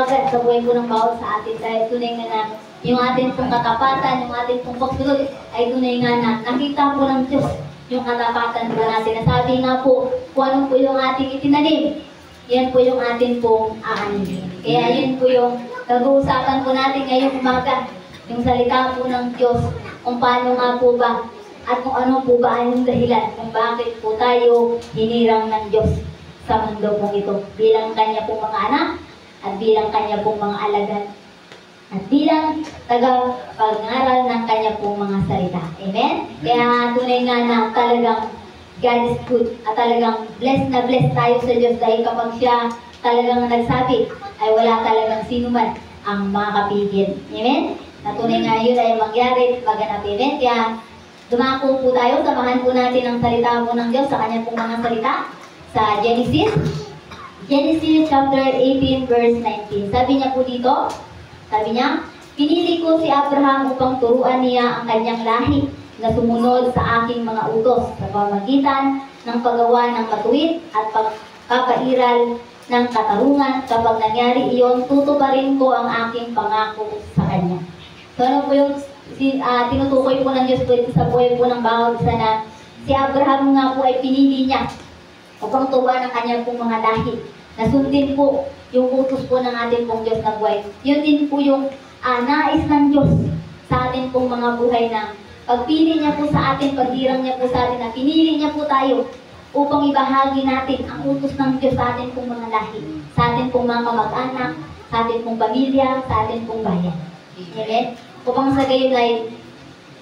agad sa buhay po ng bawat sa atin dahil tunay nga na yung ating pong katapatan, yung ating pong pagsunod ay tunay nga na nakita po ng Diyos yung katapatan po natin. Nasabi nga po kung ano po yung ating itinanim, yan po yung ating pong aanihin. Kaya yun po yung nag-uusapan po natin ngayong umaga, yung salita po ng Diyos, kung paano nga po ba at kung ano po ba ang dahilan kung bakit po tayo hinirang ng Diyos sa mundo pong ito bilang kanya pong mga anak at bilang kanya pong mga alagad at bilang tagapag-aral ng kanya pong mga salita. Amen? Kaya tunay nga na talagang God is good at talagang blessed na blessed tayo sa Diyos dahil kapag siya talagang nagsabi ay wala talagang sino man ang makakapigil. Amen? Na tunay nga yun ay mangyari maganap. Amen? Kaya dumako po tayo, samahan po natin ang salita po ng Diyos sa kanya pong mga salita sa Genesis chapter 18 verse 19. Sabi niya po dito, sabi niya, pinili ko si Abraham upang turuan niya ang kanyang lahi na sumunod sa aking mga utos sa pamamagitan ng paggawa ng matuwid at pagpapairal ng katarungan. Kapag nangyari iyon, tutuparin ko ang aking pangako sa kanya. So ano po yung tinutukoy po ng Diyos po sa buhay po ng bawat isa na si Abraham nga po ay pinili niya upang turuan ang kanyang pong mga lahi. Nasundin po yung utos po ng ating pong Diyos na buhay. Yun din po yung nais ng Diyos sa ating pong mga buhay na pagpili niya po sa atin, paghirang niya po sa atin, na pinili niya po tayo upang ibahagi natin ang utos ng Diyos sa ating pong mga lahi, sa ating pong mga kamag-anak, sa ating pong pamilya, sa ating pong bayan. Amen? Upang sa gayon ay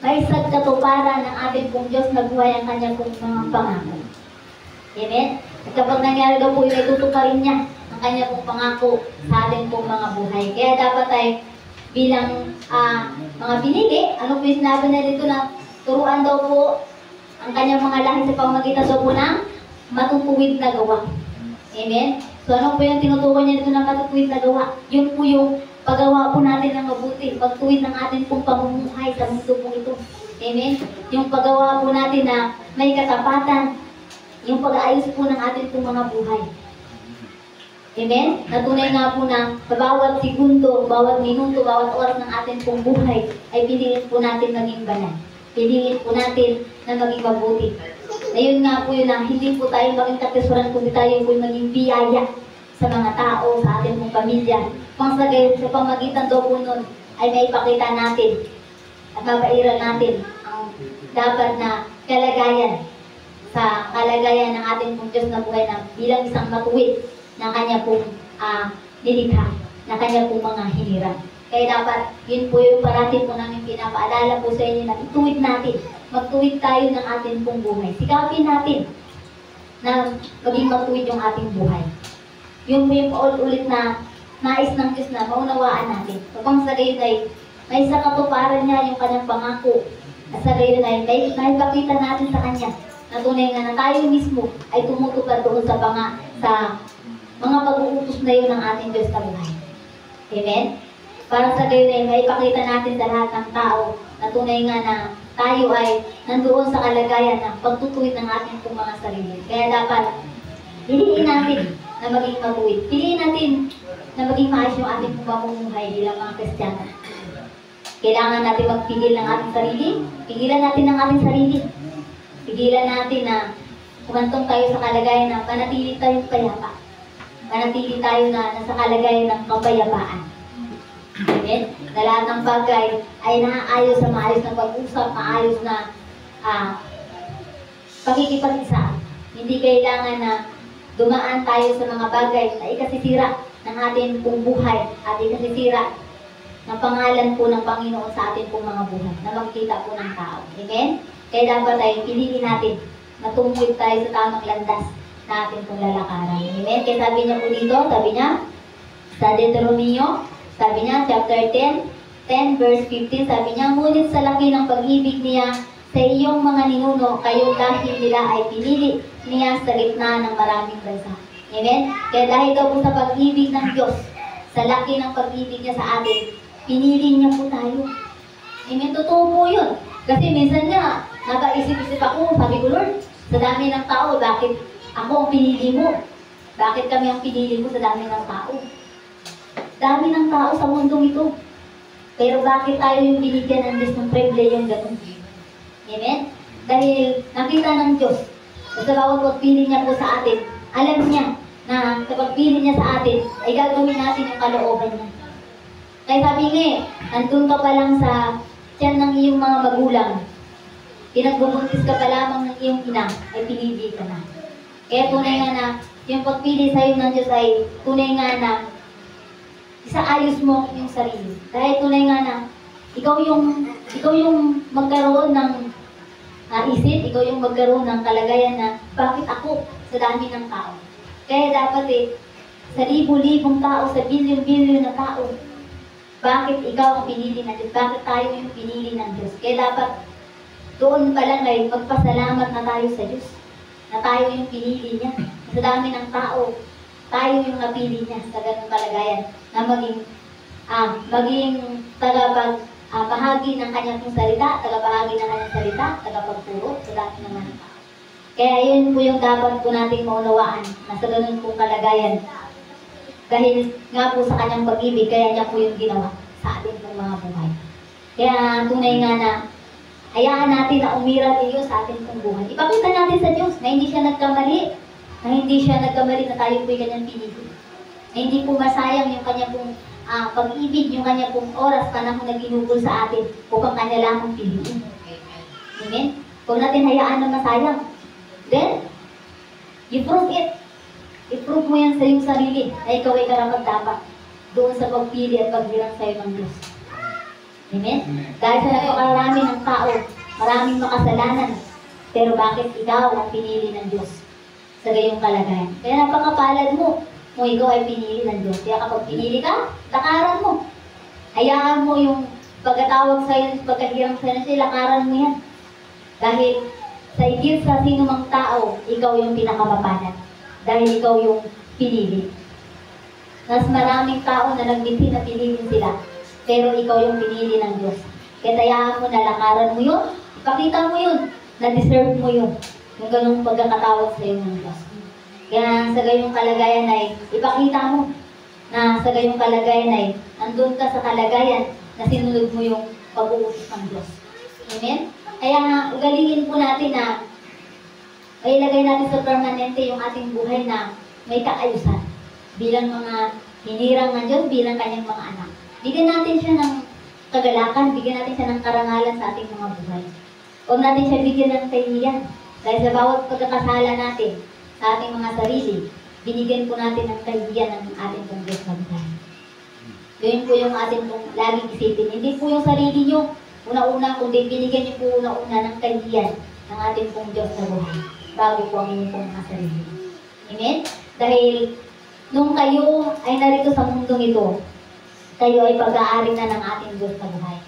may katuparan ng ating pong Diyos na buhay ang kanyang pong mga pangako. Amen? At kapag nangyari daw po yun, ay tutuparin niya ang kanyang pong pangako sa ating pong mga buhay. Kaya dapat ay bilang mga pinili, ano po yung sinabi na dito na turuan daw po ang kanyang mga lahi sa pamamagitan daw po ng matutuwid na gawa. Amen? So ano po yung tinutukoy niya dito ng matutuwid na gawa? Yun po yung paggawa po natin ng mabuti, pagtuwid ng ating pong pamumuhay sa mundo po ito. Amen? Yung paggawa po natin na may katapatan, yung pag-aayos po ng ating pong mga buhay. Amen? Natunay nga po na sa bawat segundo, bawat minuto, bawat oras ng ating pong buhay ay piliin po natin maging banal. Piliin po natin na maging mabuti. Ayun nga po yun na hindi po tayo maging katisuran kundi tayo po maging biyaya sa mga tao, sa ating pong pamilya. Kung sa pamagitan daw po nun ay may ipakita natin at mapairal natin ang dapat na kalagayan sa kalagayan ng ating pong Diyos na buhay na bilang isang matuwid na kanya pong nilikha, na kanya pong mga hinirang. Kaya dapat, yun po yung parati po namin pinapaalala po sa inyo na ituwid natin. Magtuwid tayo ng ating pong buhay. Sikapin natin na maging matuwid yung ating buhay. Yun po yung paulit-ulit na nais ng Diyos na maunawaan natin. Kapag sa gayon ay may sa katuparan niya yung kanyang pangako. At sa gayon ay may pakita natin sa kanya na tunay nga na tayo mismo ay tumutupad doon sa mga pag-uutos na yun ng ating Diyos na buhay. Amen? Para sa gayon ay may pakita natin sa lahat ng tao na tunay nga na tayo ay nandoon sa kalagayan ng pagtutuwid ng ating pong mga sarili. Kaya dapat, piliin natin na maging matuwid. Piliin natin na maging maayos yung ating pong pamumuhay bilang mga Kristiyano. Kailangan natin magpigil ng ating sarili. Pigilan natin ang ating sarili. Pigilan natin na kumantong tayo sa kalagayan na manatili tayong payapa. Manatili tayo na nasa kalagayan ng kapayapaan. Amen? Na lahat ng bagay ay naaayos sa maayos na pag-usap, maayos na pakikipag-isa. Hindi kailangan na dumaan tayo sa mga bagay na ikasisira ng ating pong buhay at ikasisira ng pangalan po ng Panginoon sa ating pong mga buhay na makikita po ng tao. Amen? Kaya dapat ay piliin natin na tumulid tayo sa tamang landas na ating pong lalakaran. Amen? Kaya sabi niya po dito, sabi niya, sa Deuteronomio, sabi niya, chapter 10 verse 15, sabi niya, ngunit sa laki ng pag-ibig niya sa iyong mga ninuno, kayo dahil nila ay pinili niya sa gitna ng maraming bansa. Amen? Kaya dahil daw po sa pag-ibig ng Diyos, sa laki ng pag-ibig niya sa atin, pinili niya po tayo. Amen? Totoo po yun. Kasi minsan nga, napaisip-isip ako, sabi ko, Lord, sa dami ng tao, bakit ako ang pinili mo? Bakit kami ang pinili mo sa dami ng tao? Dami ng tao sa mundong ito. Pero bakit tayo yung binigyan ng Diyos ng pribilehiyong ganun? Amen? Dahil nakita ng Diyos na sa bawat pagpili niya po sa atin, alam niya na sa pagpili niya sa atin, ay gagawin natin yung kalooban niya. Kaya sabi nga nandun ka pa lang sa tiyan ng iyong mga magulang, pinagbubuntis ka pa lamang ng iyong ina, ay pinili ka na. Kaya tunay nga na, yung pagpili sa'yo ng Diyos ay tunay nga na isaayos mo ang iyong sarili. Dahil tunay nga na, ikaw yung magkaroon ng isip, ikaw yung magkaroon ng kalagayan na bakit ako sa dami ng tao. Kaya dapat sa libo-libong tao, sa bilyon-bilyon na tao, bakit ikaw ang pinili ng Diyos? Bakit tayo yung pinili ng Diyos? Kaya dapat doon pa lang ay magpasalamat na tayo sa Diyos. Na tayo yung pinili niya. Sa dami ng tao, tayo yung napili niya sa ganung kalagayan na maging bahagi ng kanyang salita, tagabahagi ng kanyang salita, tagapagturo sa dami ng mga tao. Kaya yun po yung dapat po nating maunawaan na sa ganun pong kalagayan. Dahil nga po sa kanyang pag-ibig, kaya niya po yung ginawa sa ating pong mga buhay. Kaya tunay nga na hayaan natin na umiral ng Diyos sa ating pong buhay. Ipakita natin sa Diyos na hindi siya nagkamali, na tayo po'y kanyang pinili. Na hindi po masayang yung kanyang pong pag-ibig, yung kanyang pong oras, panahon na ginugol sa atin upang kanya lamang piliin. Amen? Kung natin hayaan na masayang, then, you prove it. I-prove mo yan sa iyong sarili na ikaw ay karapat-dapat doon sa pagpili at pagbilang sa iyo ng Diyos. Amen? Dahil sa napakarami ng tao, maraming makasalanan, pero bakit ikaw ang pinili ng Diyos sa gayong kalagayan? Kaya napakapalad mo kung ikaw ay pinili ng Diyos. Kaya kapag pinili ka, lakaran mo. Hayaan mo yung pagkatawag sa iyo, pagkahirang sa iyo, lakaran mo yan. Dahil sa higit sa sino mang tao, ikaw yung pinakamapanat. Dahil ikaw yung pinili. Mas maraming tao na nagbiti na pinili sila, pero ikaw yung pinili ng Diyos. Kaya tayaan mo na lakaran mo yun, ipakita mo yun, na deserve mo yun, yung ganung pagkakatawag sa iyo ng Diyos. Kaya sa gayong kalagayan ay ipakita mo na sa gayong kalagayan ay andun ka sa kalagayan na sinunod mo yung pag-uusap ng Diyos. Amen? Kaya nga, ugalingin po natin na ay ilagay natin sa permanente yung ating buhay na may kaayusan bilang mga hinirang ng Diyos, bilang kanyang mga anak. Bigyan natin siya ng kagalakan, bigyan natin siya ng karangalan sa ating mga buhay. Huwag natin siya bigyan ng kahihiyan. Dahil sa bawat pagkakasala natin sa ating mga sarili, binigyan po natin ng kahihiyan ng ating pong Diyos na buhay. Yun po yung ating pong laging isipin. Hindi po yung sarili nyo, una-una, kundi binigyan nyo po una-una ng kahihiyan ng ating pong Diyos na buhay bago po ang inyong pong mga sarili. Amen? Dahil nung kayo ay narito sa mundong ito, kayo ay pag-aari na ng ating Diyos na buhay.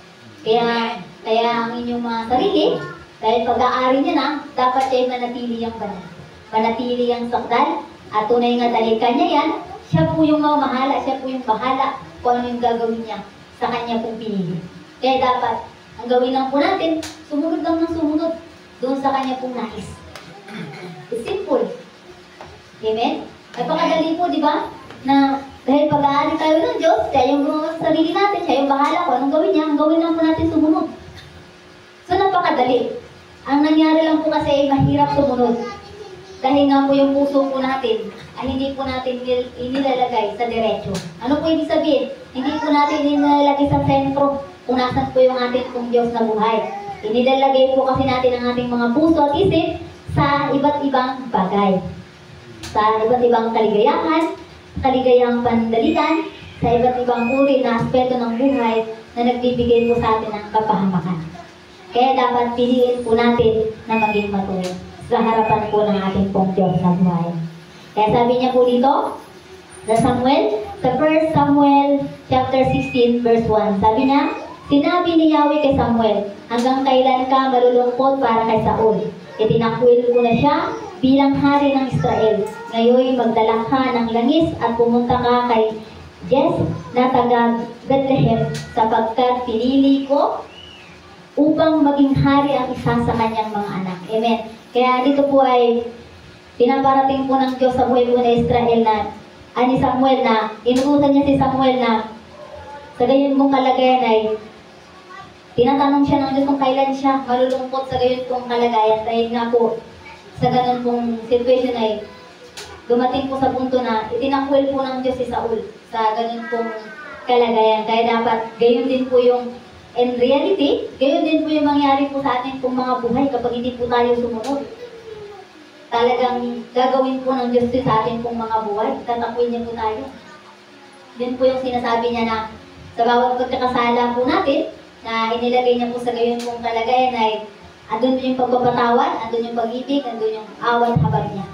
Kaya ang inyong mga sarili, dahil pag-aari niya na, dapat siya ay manatili ang banal. Manatili ang sakdal, at tunay nga dahil kanya yan, siya po yung mamahala, siya po yung bahala kung ano yung gagawin niya sa kanya pong pinili. Kaya dapat, ang gawin lang po natin, sumunod lang ng sumunod doon sa kanya pong nais. It's simple. Amen? Napakadali po, di ba? Na dahil pag-aari tayo ng Diyos, siya yung gumawa sa sarili natin, siya yung bahala kung anong gawin niya, ang gawin lang po natin sumunod. So, napakadali. Ang nangyari lang po kasi ay mahirap sumunod. Dahil nga po yung puso po natin ay hindi po natin inilalagay sa diretso. Ano po ibig sabihin? Hindi po natin inilalagay sa sentro kung nasan po yung ating pong Diyos na buhay. Inilalagay po kasi natin ang ating mga puso at isip sa iba't ibang bagay. Sa iba't ibang kaligayahan, kaligayang pandalitan, sa iba't ibang uri na aspeto ng buhay na nagbibigay po sa atin ng kapahamakan. Kaya dapat piliin po natin na maging matuwid sa harapan po ng ating pong Diyos na buhay. Kaya sabi niya po dito, sa 1 Samuel chapter 16 verse 1, sabi niya, sinabi ni Yahweh kay Samuel, hanggang kailan ka malulungkot para kay Saul? Itinakwil ko na siya bilang hari ng Israel. Ngayon magdala ka ng langis at pumunta ka kay Jesse na taga Bethlehem sapagkat pinili ko upang maging hari ang isa sa kanyang mga anak. Amen. Kaya dito po ay pinaparating po ng Diyos sa buhay po na Israel na, ni Samuel na, inutusan niya si Samuel na Sa gayon pong kalagayan ay tinatanong siya ng Diyos kung kailan siya malulungkot sa gayon pong kalagayan. Dahil nga po, sa ganun pong situation ay dumating po sa punto na itinakwil po ng Diyos si Saul sa ganun pong kalagayan. Kaya dapat gayon din po yung in reality, gayon din po yung mangyari po sa atin pong mga buhay kapag hindi po tayo sumunod. Talagang gagawin po ng Diyos sa atin pong mga buhay. Tatakwil niya po tayo. Yun po yung sinasabi niya na sa bawat pagkakasala po natin, na inilagay niya po sa gayon pong kalagayan ay andun yung pagpapatawad, andun yung pag-ibig, andun yung awat habag niya.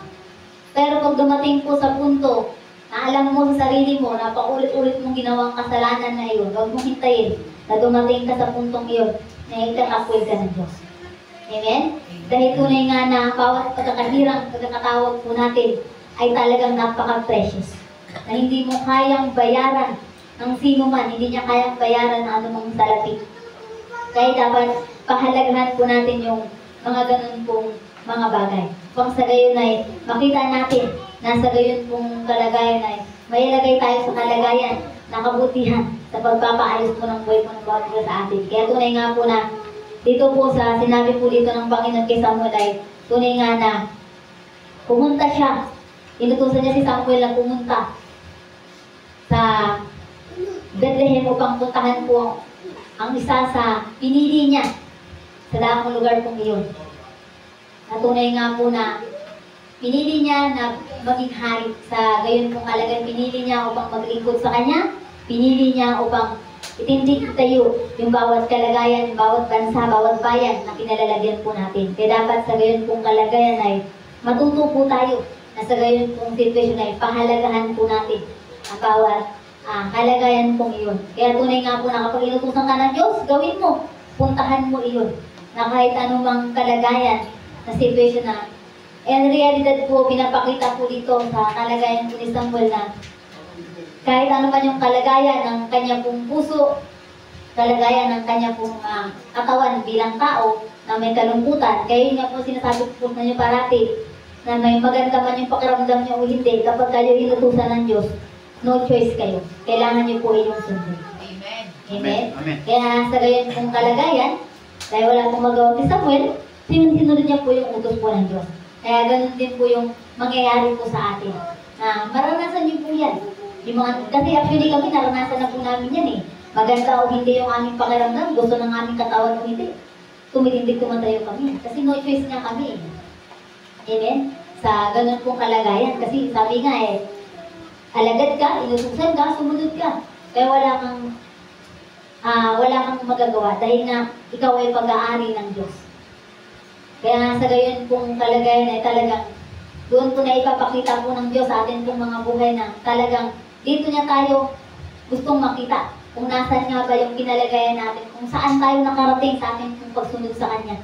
Pero pag dumating po sa punto na alam mo sa sarili mo na paulit-ulit mong ginawang kasalanan na iyon, huwag mong hintayin na dumating ka sa puntong iyon na itatakwil ka ng Diyos. Amen? Dahil tunay nga na bawat pagkakatawag po natin ay talagang napaka-precious. Na hindi mo kayang bayaran ng sino man, hindi niya kayang bayaran ng anumang salapi. Kaya dapat pahalagahan po natin yung mga ganun pong mga bagay. Kung sa gayon ay makita natin na sa gayon pong kalagayan ay may ilagay tayo sa kalagayan na kabutihan sa pagpapaayos po ng buhay po ng bawat isa sa atin. Kaya tunay nga po na dito po sa sinabi po dito ng Panginoon kay Samuel ay tunay nga na pumunta siya. Inutusan niya si Samuel na pumunta sa Bethlehem upang puntahan po ang isa sa pinili niya sa daang lugar pong iyon. Natunay nga po na pinili niya na maging hari sa gayon pong kalagayan. Pinili niya upang maglingkod sa kanya. Pinili niya upang itindig tayo yung bawat kalagayan, bawat bansa, bawat bayan na kinalalagyan po natin. Kaya dapat sa gayon pong kalagayan ay matuto po tayo na sa gayon pong situation ay pahalagahan po natin ang bawat kalagayan pong iyon. Kaya tunay nga po na kapag inutusan ka ng Diyos, gawin mo, puntahan mo iyon. Na kahit anumang kalagayan na situation na in realidad po, pinapakita po dito sa kalagayan po ni Samuel na kahit ano man yung kalagayan ng kanya pong puso, kalagayan ng kanya pong katawan bilang tao na may kalungkutan, kaya yun nga po sinasabi po na nyo parati na may maganda man yung pakiramdam nyo o hindi, kapag kayo inutusan ng Diyos, no choice kayo. Kailangan nyo po inyong sundin. Amen. Amen? Amen. Kaya sa gayon pong kalagayan, dahil wala pong magawa si Samuel, sinunod niya po yung utos po ng Diyos. Kaya ganun din po yung mangyayari po sa atin. Na maranasan niyo po yan. Yung mga, kasi actually kami, naranasan na po namin yan eh. Maganda o hindi yung aming pakiramdam, gusto ng aming katawan o hindi. Tumitindig tumatayo kami. Kasi no choice nga kami eh. Amen? Sa ganun pong kalagayan. Kasi sabi nga eh, alagad ka, inutusan ka, sumunod ka. Kaya wala kang magagawa dahil nga ikaw ay pag-aari ng Diyos. Kaya sa gayon pong kalagayan ay talagang doon po na ipapakita po ng Diyos sa atin pong mga buhay na talagang dito niya tayo gustong makita kung nasan nga ba yung kinalagayan natin, kung saan tayo nakarating sa ating pong pagsunod sa Kanya.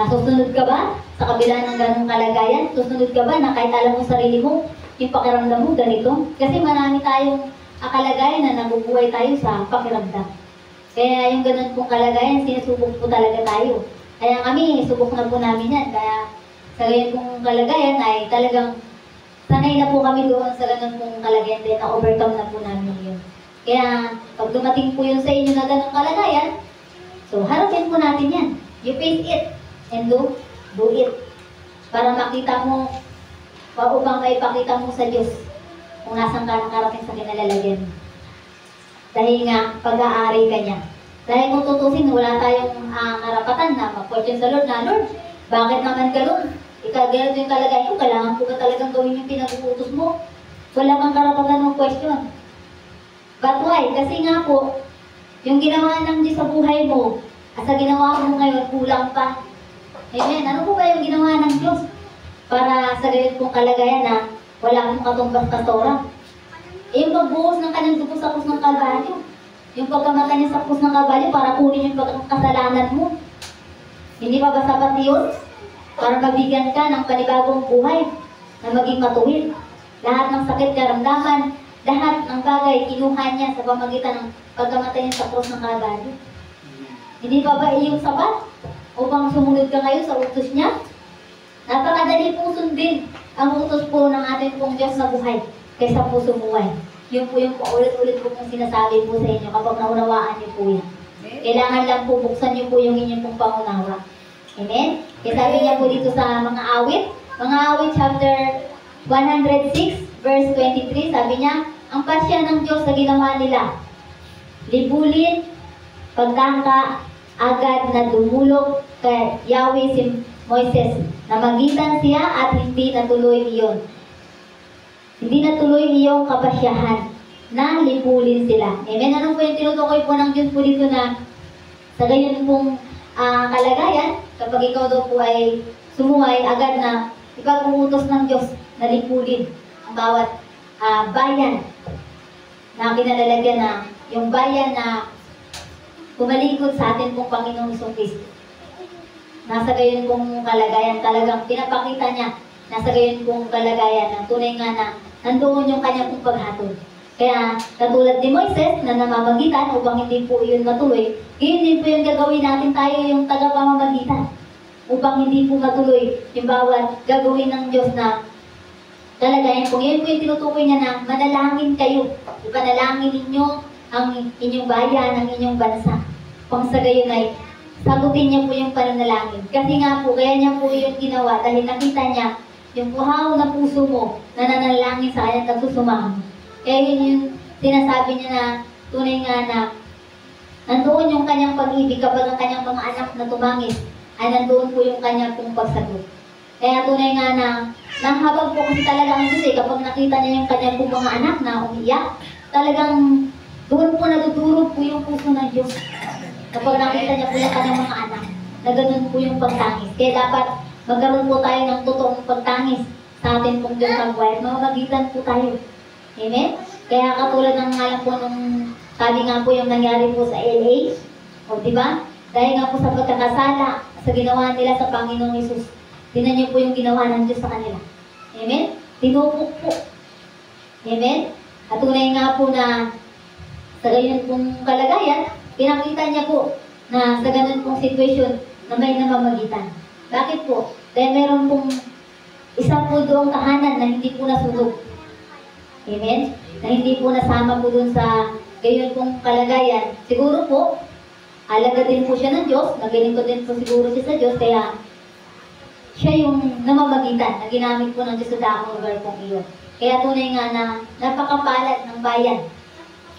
Nasusunod ka ba sa kabila ng ganong kalagayan? Susunod ka ba na kahit alam mo sarili mo, yung pakiramdam mo ganito? Kasi marami tayong kalagayan na nabubuhay tayo sa pakiramdam. Kaya yung ganun pong kalagayan, sinusubok po talaga tayo. Kaya kami, subok na po namin yan. Kaya sa ganyan pong kalagayan ay talagang sanay na po kami doon sa ganun pong kalagayan din, na-overcome na po namin yun. Kaya pag dumating po yun sa inyo na ganung kalagayan, so harapin po natin yan. You face it and do it. Para makita mo, upang maipakita mo sa Diyos kung nasan ka nakarating sa kinalalagyan mo. Dahil nga, pag-aari ka niya. Dahil kung tutusin, wala tayong karapatan na mag-question sa Lord na, Lord, bakit naman ganun? Ganito yung kalagayan ko, kailangan ko ba talagang gawin yung pinag-uutos mo? Wala kang karapatan ng question. But why? Kasi nga po, yung ginawa ng Diyos sa buhay mo, at sa ginawa mo ngayon, kulang pa. Amen. Ano po ba yung ginawa ng Diyos? Para sa ganito pong kalagayan na wala akong katumbas kastora. Yung pagbuhos ng kanyang dugo sa krus ng Kalbaryo. Yung pagkamatay niya sa krus ng Kalbaryo para kunin yung pagkakasalanan mo. Hindi pa ba sapat yun? Para mabigyan ka ng panibagong buhay na maging matuwid. Lahat ng sakit, karamdaman, lahat ng bagay kinuha niya sa pamagitan ng pagkamatay niya sa krus ng Kalbaryo. Hindi pa ba iyong sapat upang sumunod ka ngayon sa utos niya? Napakadali pong sundin ang utos po ng ating pong Diyos na buhay kaysa po sumuway. Yun po yung paulit-ulit po kong sinasabi po sa inyo kapag naunawaan niyo po yan. Kailangan lang po buksan niyo po yung inyong pong pangunawa. Amen? Kaya sabi niya po dito sa mga awit chapter 106 verse 23, sabi niya, ang pasya ng Diyos sa ginawa nila, libulin, pagtangka, agad na dumulog kay Yahweh si Moises, namagitan siya at hindi natuloy iyon. Hindi natuloy iyong kapasyahan na lipulin sila. Amen? Ano po yung tinutukoy po ng Diyos po dito na sa ganyan pong kalagayan, kapag ikaw daw po ay sumuhay, agad na ipag-uutos ng Diyos na lipulin ang bawat bayan na kinalalagyan na yung bayan na pumalikod sa atin pong Panginoong Kristo. Nasa gayon pong kalagayan, talagang pinapakita niya, nasa gayon pong kalagayan ng tunay nga na nandoon yung kanyang pong paghatol. Kaya, katulad ni Moises na namamagitan upang hindi po yun matuloy, gayon din po yung gagawin natin tayo yung tagapamamagitan upang hindi po matuloy yung bawat gagawin ng Diyos na kalagayan po. Ngayon po yung tinutukoy niya na manalangin kayo. Ipanalangin ninyo ang inyong bayan, ang inyong bansa. Pang sa gayon ay sagutin niya po yung pananalangin. Kasi nga po, kaya niya po yung ginawa dahil nakita niya yung buhaw na puso mo na nanalangin sa kanyang nagsusumamo. Kaya yun yung sinasabi niya na tunay nga na nandoon yung kanyang pag-ibig kapag ang kanyang mga anak na tumangis ay nandoon po yung kanyang pong pagsagot. Kaya tunay nga na nahabag po kasi talaga ang Diyos kapag nakita niya yung kanyang pong mga anak na umiyak, talagang doon po nadudurog po yung puso ng Diyos. Kapag nakita niya po yung kanyang mga anak, na ganun po yung pagtangis. Kaya dapat magkaroon po tayo ng totoong pagtangis sa atin pong Diyos ng buhay. Mamagitan po tayo. Amen? Kaya katulad ng nga lang po nung sabi nga po yung nangyari po sa LA. O diba? Dahil nga po sa pagkakasala sa ginawa nila sa Panginoong Hesus. Tingnan niyo po yung ginawa ng Diyos sa kanila. Amen? Tinupok po. Amen? At tunay nga po na sa ganyan pong kalagayan, pinakita niya po na sa ganun pong sitwasyon na may namamagitan. Bakit po? Dahil meron pong isang po doong tahanan na hindi po nasunog. Amen? Na hindi po nasama po dun sa gayon pong kalagayan. Siguro po, alaga din po siya ng Diyos, na ganito din po siguro siya sa Diyos, kaya siya yung namamagitan na ginamit po ng Diyos sa dakong lugar pong iyon. Kaya tunay nga na napakapalad ng bayan,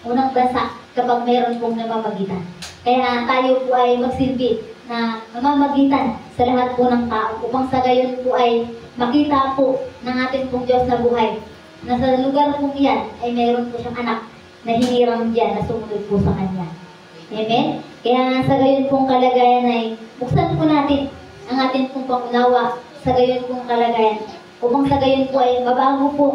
unang bansa, kapag meron pong namamagitan. Kaya tayo po ay magsilbi na namamagitan sa lahat po ng tao upang sa gayon po ay makita po ng ating pong Diyos na buhay na sa lugar pong iyan ay meron po siyang anak na hinirang diyan na sumunod po sa Kanya. Amen? Kaya sa gayon pong kalagayan ay buksan po natin ang ating pong pangunawa sa gayon pong kalagayan upang sa gayon po ay mabago po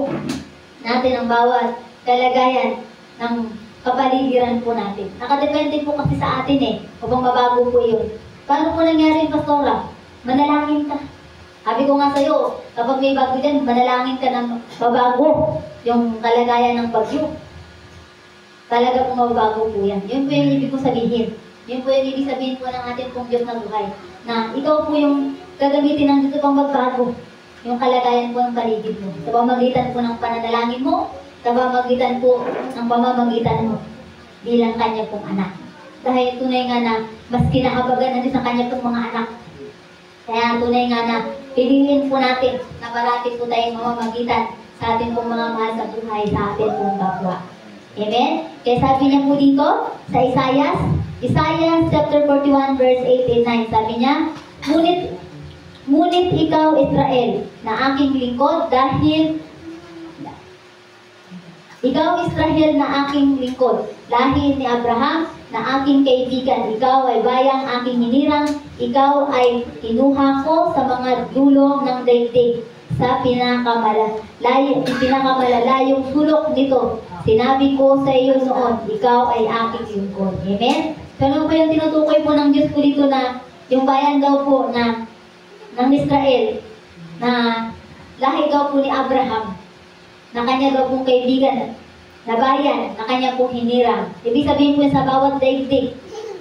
natin ang bawat kalagayan ng kapaligiran po natin. Nakadepende po kasi sa atin upang mabago po yun. Paano po nangyari, Pastora? Manalangin ka. Sabi ko nga sa'yo, kapag may bago dyan, manalangin ka ng mabago yung kalagayan ng bagyo. Talaga po mabago po yan. Yun po yung ibig ko sabihin. Yun po yung ibig sabihin po ng ating pong Diyos na buhay. Na ikaw po yung gagamitin ng Diyos upang magbago yung kalagayan po ng paligid mo. Sa pamamagitan po ng pananalangin mo, sa pamamagitan po ng pamamagitan mo bilang kanya pong anak. Dahil tunay nga na mas kinahabagan na Diyos sa kanya pong mga anak. Kaya tunay nga na piliin po natin na parati po tayong mamamagitan sa ating pong mga mahal sa buhay, sa ating pong kapwa. Amen? Kaya sabi niya po dito sa Isaiah chapter 41 verse 8 and 9, sabi niya, Ngunit ikaw, Israel, na aking lingkod dahil ikaw, Israel, na aking lingkod, lahi ni Abraham, na aking kaibigan, ikaw ay bayang aking hinirang, ikaw ay kinuha ko sa mga dulo ng daigdig, sa pinakamalalayong sulok nito. Sinabi ko sa iyo noon, ikaw ay aking lingkod. Amen? So, ano ba yung tinutukoy po ng Diyos po dito na yung bayan daw po na ng Israel, na lahi daw po ni Abraham, na kanya daw pong kaibigan, na bayan, na kanya pong hinirang. Ibig sabihin po sa bawat daigdig,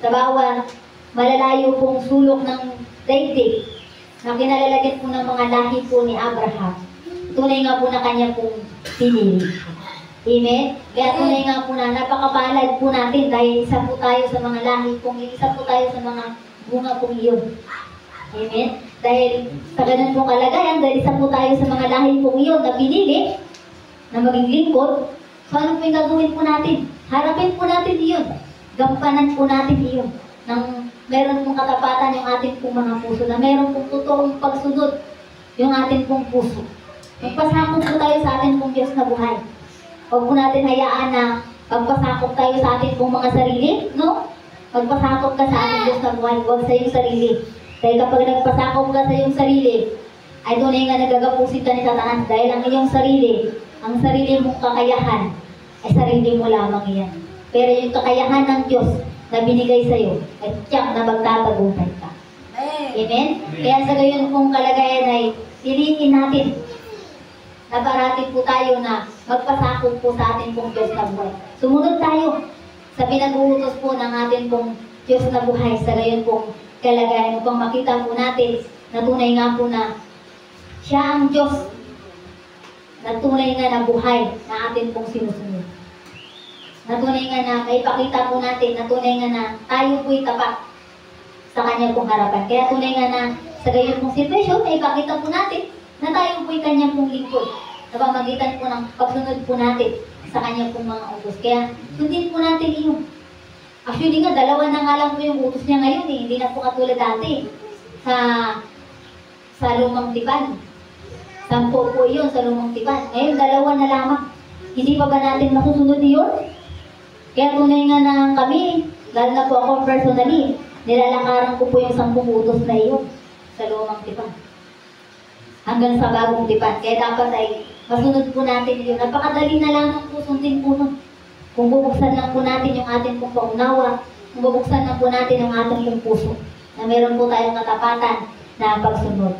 sa bawat malalayo pong sulok ng daigdig, na kinalalagyan po ng mga lahi po ni Abraham. Tunay nga po na kanya pong pinili. Amen? Kaya tunay nga po na napakapalad po natin dahil isa po tayo sa mga lahi pong isa po tayo sa mga bunga pong iyon. Amen? Dahil sa ganun pong kalagayan, dahil isa po tayo sa mga lahi pong iyon na pinili na maging lingkod, so ano po yung gagawin po natin? Harapin po natin iyon. Gampanan po natin iyon. Nang meron pong katapatan yung ating pong mga puso, na meron pong totoong pagsunod yung ating pong puso. Magpasakop po tayo sa ating pong Diyos na buhay. Huwag po natin hayaan na magpasakop tayo sa ating pong mga sarili, no? Magpasakop ka sa ating Diyos na buhay, huwag sa iyong sarili. Dahil kapag nagpasakop ka sa iyong sarili, ay tunay nga nagagapusin ka ni Satanas. Dahil ang iyong sarili mong kakayahan, ay sarili mo lamang iyan. Pero yung kakayahan ng Diyos na binigay sa iyo, ay tiyak na magtatagumpay ka. Amen? Kaya sa gayon kung kalagayan ay piliin natin na parating po tayo na magpasakop po sa ating pong Diyos na buhay. Sumunod tayo sa pinag-uutos po ng ating pong Diyos na buhay sa gayon pong kalagayan upang makita po natin na tunay nga po na siya ang Diyos na tunay nga na buhay na atin pong sinusunod. Na tunay nga na maipakita po natin na tunay nga na tayo po'y tapat sa kanya pong harapan. Kaya tunay nga na sa gayon pong sitwasyon, maipakita po natin na tayo po'y kanya pong lingkod. Na pamagitan po ng pagsunod po natin sa kanya pong mga utos. Kaya sundin po natin iyon. Actually nga, 2 na nga lang po yung utos niya ngayon eh. Hindi na po katulad dati sa lumang tipan. 10 po yun sa lumang tipan. Ngayon, 2 na lamang. Hindi pa ba natin masusunod yun? Kaya tunay nga na kami, lalo na po ako personally, nilalakaran ko po yung 10 utos na iyon sa lumang tipan. Hanggang sa bagong tipan. Kaya dapat ay masunod po natin yun. Napakadali na lang po sundin po nun. Kung bubuksan lang po natin yung ating pong paunawa, kung bubuksan lang po natin yung ating pong puso, na meron po tayong katapatan na pagsunod.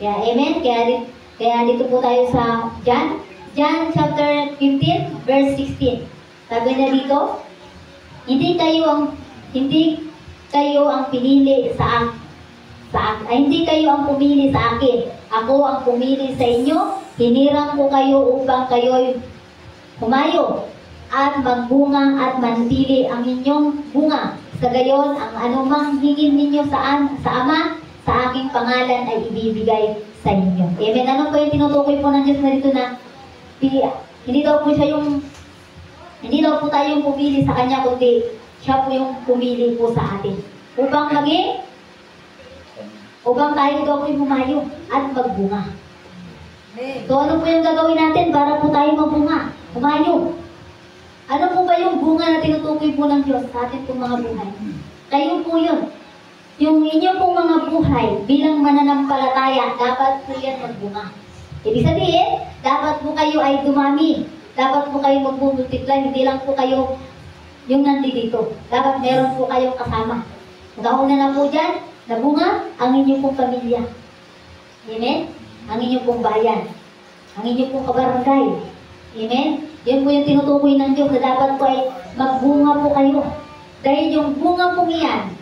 Kaya amen? Kaya dito po tayo sa John chapter 15, verse 16. Sabi na dito, hindi kayo ang pinili sa akin. Hindi kayo ang pumili sa akin. Ako ang pumili sa inyo. Hinirang ko kayo upang kayo'y humayo at magbunga at manatili ang inyong bunga. Sa gayon, ang anumang hingin ninyo sa Ama, sa aking pangalan ay ibibigay sa inyo. Amen. Ano po yung tinutukoy po ng Diyos na dito na hindi daw po tayo yung pumili sa Kanya, kundi siya po yung pumili po sa atin. Upang tayo daw po yung humayo at magbunga. So ano po yung gagawin natin para po tayo magbunga? Humayo. Ano po ba yung bunga na tinutukoy po ng Diyos sa atin pong mga buhay? Kayo po yun. Yung inyong pong mga buhay bilang mananampalataya, dapat po yan magbunga. Ibig sabihin, dapat po kayo ay dumami. Dapat po kayo magbumultiply. Hindi lang po kayo yung nandito. Dapat meron po kayong kasama. Magkauna na po dyan, nabunga ang inyong pong pamilya. Amen? Ang inyong pong bayan. Ang inyong pong kabarangay. Amen? Yun po yung tinutukoy ng Diyos na dapat po ay magbunga po kayo. Dahil yung bunga pong iyan,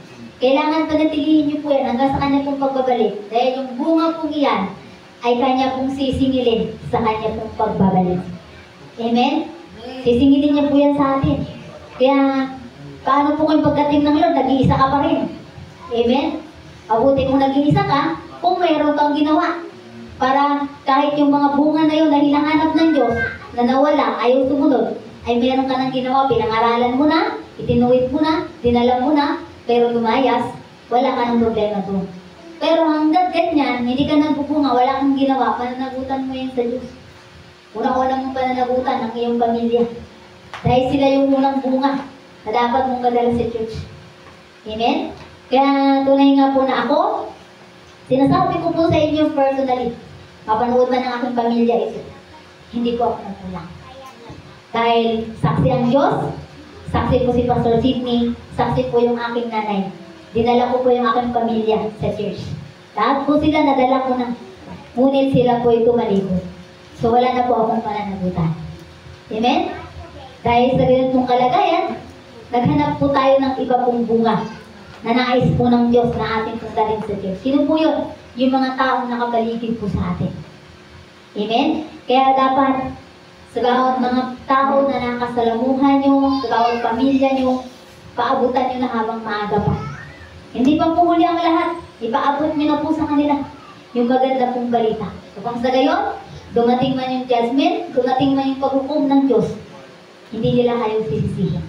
kailangan panatilihin niyo po yan hanggang sa kanya pong pagbabalik. Dahil yung bunga pong iyan ay kanya pong sisingilin sa kanya pong pagbabalik. Amen? Sisingilin niya po yan sa atin. Kaya, paano po kung pagdating ng Lord, nag-iisa ka pa rin? Amen? Mabuti kung nag-iisa ka, kung mayroon kang ginawa. Para kahit yung mga bunga na yun na hinahanap ng Diyos, na nawala, ayaw sumunod, ay meron ka ng ginawa, pinangaralan mo na, itinuwid mo na, dinala mo na, pero lumayas, wala ka ng problema doon. Pero hanggang ganyan, hindi ka nagbubunga, wala kang ginawa, pananagutan mo yan sa Diyos. Unang-unang mong pananagutan ng iyong pamilya. Dahil sila yung unang bunga na dapat mong kadala sa church. Amen? Kaya tunay nga po na ako, sinasabi ko po sa inyo personally, mapanood man ng aking pamilya ito. Hindi po ako nagkulang. Dahil saksi ang Diyos, saksi po si Pastor Sidney, saksi po yung aking nanay. Dinala ko po yung aking pamilya sa church. Lahat po sila nadala ko na. Ngunit sila po ito maligo. So wala na po akong pananagutan. Amen? Dahil sa ganitong kalagayan, naghanap po tayo ng iba pong bunga na nais po ng Diyos na ating pong dalhin sa Diyos. Sino po yun? Yung mga taong nakapaligid po sa atin. Amen? Kaya dapat sa bawat mga tao na nakasalamuhan nyo, sa bawat pamilya nyo, paabutan nyo na habang maaga pa. Hindi pa po huli ang lahat, ipaabot nyo na po sa kanila yung maganda pong balita. Kapag sa gayon, dumating man yung judgment, dumating man yung paghukom ng Diyos, hindi nila kayo sisisihin.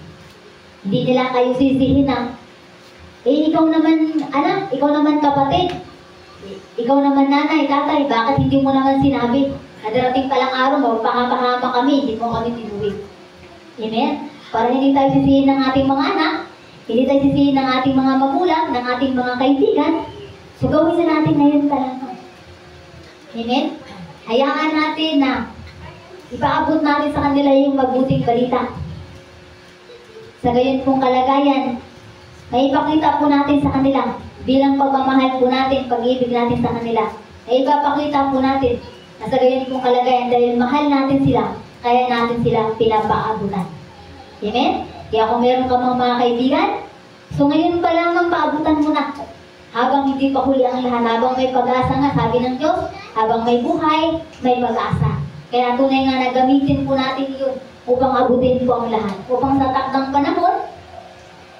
Hindi nila kayo sisisihin na, ikaw naman anak, ikaw naman kapatid, ikaw naman nanay, tatay, bakit hindi mo naman sinabi? Nadarating palang araw, magpahama-hama kami, hindi mo kami tinuwid. Amen? Para hindi tayo sisihin ng ating mga anak, hindi tayo sisihin ng ating mga magulang, ng ating mga kaibigan, so gawin na natin ngayon talaga. Amen? Hayaan natin na ipaabot natin sa kanila yung mabuting balita. Sa gayon pong kalagayan, maipakita po natin sa kanila bilang pagmamahal po natin, pag-ibig natin sa kanila. Maipapakita po natin na sa gayon pong kalagayan dahil mahal natin sila, kaya natin sila pinapaabutan. Amen? Kaya kung meron ka mga kaibigan, so ngayon pa lamang paabutan mo na. Habang hindi pa huli ang lahat, habang may pag-asa nga, sabi ng Diyos, habang may buhay, may pag-asa. Kaya tunay nga na gamitin po natin yun upang abutin po ang lahat. Upang sa takdang panahon,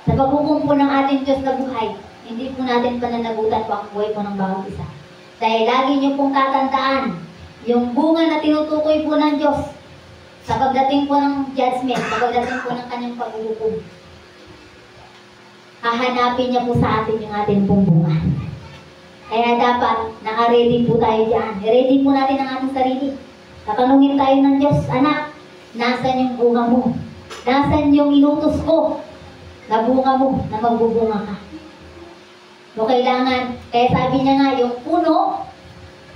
sa paghukom po ng ating Diyos na buhay, hindi po natin pananagutan po ang buhay po ng bawat isa. Dahil lagi niyo pong tatandaan, yung bunga na tinutukoy po ng Diyos sa pagdating po ng judgment, sa pagdating po ng kanyang paghukom, hahanapin niya po sa atin yung ating pong bunga. Kaya dapat, naka-ready po tayo dyan. I-ready po natin ang ating sarili. Tatanungin tayo ng Diyos, anak, nasan yung bunga mo? Nasan yung inutos ko na bunga mo, na magbubunga ka? So kailangan, kaya sabi niya nga, yung puno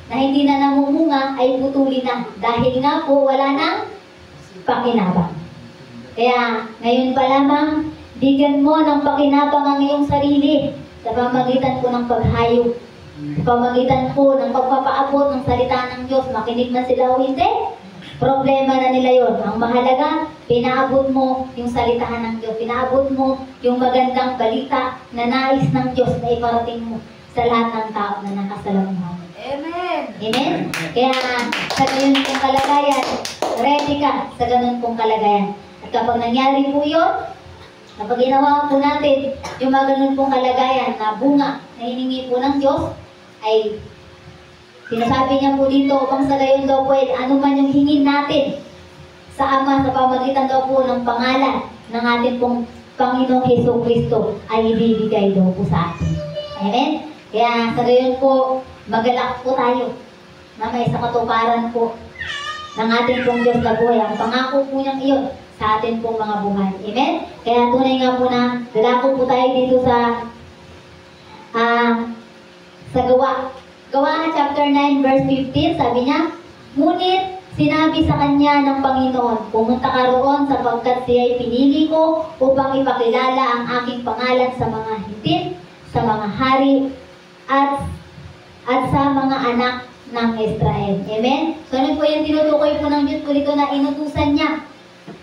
na hindi na namumunga ay putulin na. Dahil nga po, wala nang pakinabang. Kaya, ngayon pa lamang, bigyan mo ng pakinabang ang iyong sarili sa pamagitan po ng paghayop, sa pamagitan po ng pagpapaabot ng salita ng Diyos. Makinig na sila o hindi, problema na nila yon. Ang mahalaga, pinaabot mo yung salitahan ng Diyos, pinaabot mo yung magandang balita na nais ng Diyos na iparating mo sa lahat ng tao na nakasalamuhan. Amen! Amen? Kaya sa ganun pong kalagayan, ready ka sa ganun pong kalagayan. At kapag nangyari po yun, kapag ginawa po natin yung mga ganun pong kalagayan na bunga na hiningi po ng Diyos, ay sinasabi niya po dito upang sa gayon daw po, ano man yung hingin natin sa Ama sa pamagitan daw po ng pangalan ng ating pong Panginoong Hesus Kristo ay ibibigay daw po sa atin. Amen? Kaya sa gayon po, magalak po tayo na may sa katuparan po ng ating pong Diyos na buhay. Ang pangako po niyang iyon sa atin pong mga buhay. Amen? Kaya tunay nga po na lalako po tayo dito sa Gawa chapter 9 verse 15, sabi niya, ngunit sinabi sa kanya ng Panginoon, pumunta ka roon sapagkat siya'y pinili ko upang ipakilala ang aking pangalan sa mga hitin, sa mga hari, at sa mga anak ng Israel. Amen? So ano po yung tinutukoy po ng Diyos po dito na inutusan niya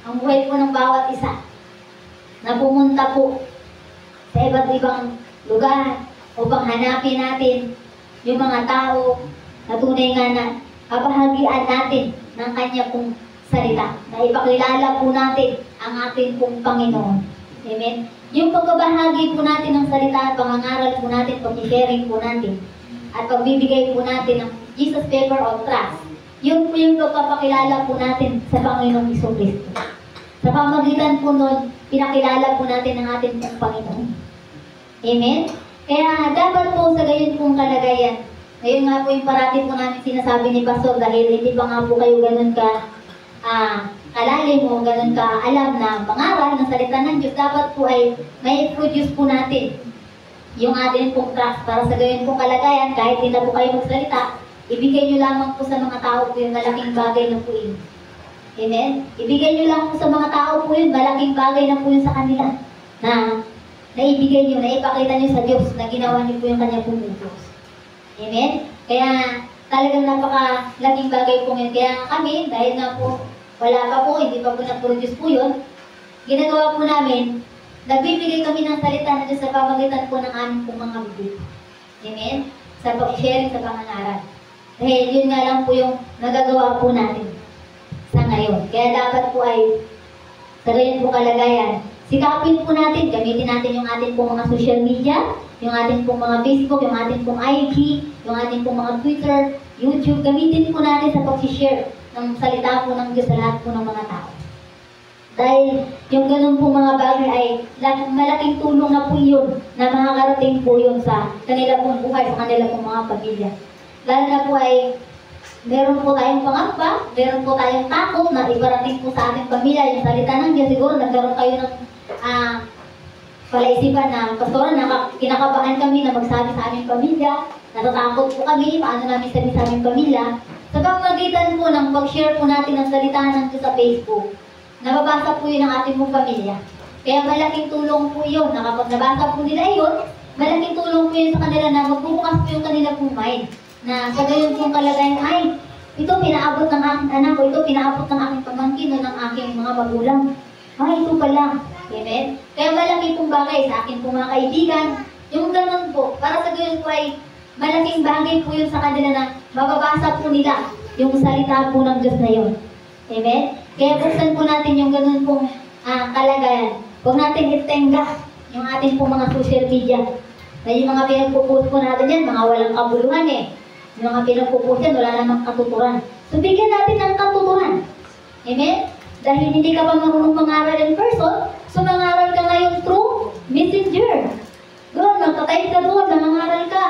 ang buhay po ng bawat isa na pumunta po sa iba't ibang lugar upang hanapin natin yung mga tao na tunay nga na kabahagian natin ng kanya pong salita, na ipakilala po natin ang ating pong Panginoon. Amen? Yung pagbabahagi po natin ng salita at pangangaral po natin, pag-sharing po natin, at pagbibigay po natin ng Jesus Paper of Trust, yun po yung pagpapakilala po natin sa Panginoong Hesus Kristo. Sa pamagitan po nun, pinakilala po natin ang ating pong Panginoon. Amen? Kaya dapat po sa gayon pong kalagayan, ngayon nga po yung parati po namin sinasabi ni Pastor, dahil hindi pa nga po kayo ganun ka kalalim o ganun ka alam na mangaral ng salita ng Diyos, dapat po ay may produce po natin yung ating pong trust para sa gayon pong kalagayan, kahit hindi na po kayo magsalita, ibigay nyo lamang po sa mga tao po yung malaking bagay na po yun. Amen? Ibigay nyo lang po sa mga tao po yun, malaking bagay na po yun sa kanila na naibigay nyo, naipakita nyo sa Diyos na ginawa nyo po yung kanyang pumutos. Amen? Kaya talagang napakalaking bagay po yun. Kaya kami, dahil nga po wala pa po, hindi pa po na-produce po yun, ginagawa po namin, nagbibigay kami ng salita na Diyos sa pamagitan po ng aming pong mga bibig. Amen? Sa pag-sharing sa pangangaral. Dahil yun nga lang po yung nagagawa po natin sa ngayon. Kaya dapat po ay sa ganyan po kalagayan, sikapin po natin, gamitin natin yung ating pong mga social media, yung ating pong mga Facebook, yung ating pong IG, yung ating pong mga Twitter, YouTube, gamitin po natin sa pag-share ng salita po ng Diyos sa lahat po ng mga tao. Dahil yung ganun po mga bagay ay malaking tulong na po yun na makakarating po yun sa kanila pong buhay, sa kanila pong mga pamilya. Lalo na po ay meron po tayong pangamba, meron po tayong takot na ibarating po sa ating pamilya yung salita ng Diyos. Siguro nagkaroon kayo ng palaisipan na, Pastor, kinakabahan kami na magsabi sa aming pamilya, natatakot po kami, paano namin sabi sa aming pamilya. Sa pamamagitan po ng pag-share po natin ng salita ng Diyos sa Facebook, nababasa po yun ng ating mong pamilya. Kaya malaking tulong po yun, na kapag nabasa po nila yun, malaking tulong po yun sa kanila na magbubukas po yung kanila pong mind. Na sa gayon pong kalagayan, ay, ito pinaabot ng aking anak ko, ito pinaabot ng aking pamangkin o ng aking mga magulang. Ay, ito pala. Amen? Kaya malaki pong bagay sa akin pong mga kaibigan. Yung ganun po, para sa gayon po ay malaking bagay po yun sa kanila na mababasa po nila yung salita po ng Diyos na yun. Amen? Kaya buksan po natin yung ganun pong kalagayan. Huwag natin itenga yung ating pong mga social media. Na yung mga pinagpupost po natin yan, mga walang kabuluhan eh. Yung mga pinagpupost yan, wala namang katuturan. So bigyan natin ng katuturan. Amen? Dahil hindi ka pa marunong mangaral in person, so mangaral ka ngayon through messenger. Doon, magta-type ka doon, mangaral ka.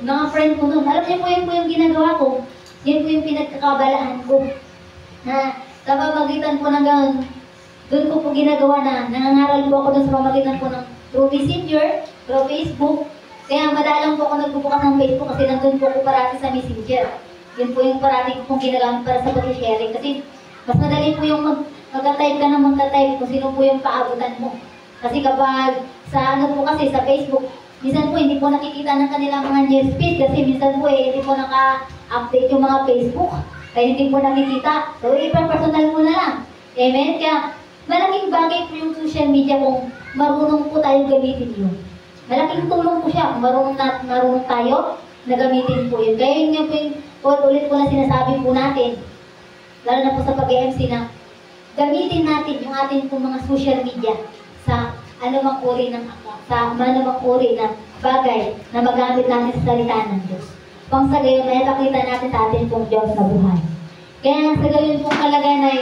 Mga friend ko doon. Alam niyo po yung ginagawa ko. Yun po yung pinagkakabalaan ko. Na sa pamagitan po ng ganun, doon ko po ginagawa na nangangaral po ako doon sa pamagitan po ng through messenger, through Facebook. Kaya madalang po ako nagbubukas ng Facebook kasi nandun po ako parati sa messenger. Yun po yung parati ko pong ginagamit para sa pag-sharing. Kasi mas madali po yung magka-type ka na magka-type kung sino po yung paabutan mo. Kasi kapag sa ano po kasi sa Facebook, minsan po hindi po nakikita ng kanilang mga newsfeed kasi minsan po hindi po naka-update yung mga Facebook. Kaya hindi po nakikita. So, ipa-personal mo na lang. Amen? Kaya, malaking bagay po yung social media kung marunong po tayong gamitin yun. Malaking tulong po siya kung marunong tayo na gamitin po yun. Kaya yun nga po yung ulit po na sinasabi po natin, lalo na po sa pag-MC na gamitin natin yung ating po mga social media sa anumang uri ng bagay na magamit natin sa salita ng Diyos. Pang sa gayon, may nakita natin sa atin pong Diyos sa buhay. Kaya sa gayon pong kalagayan ay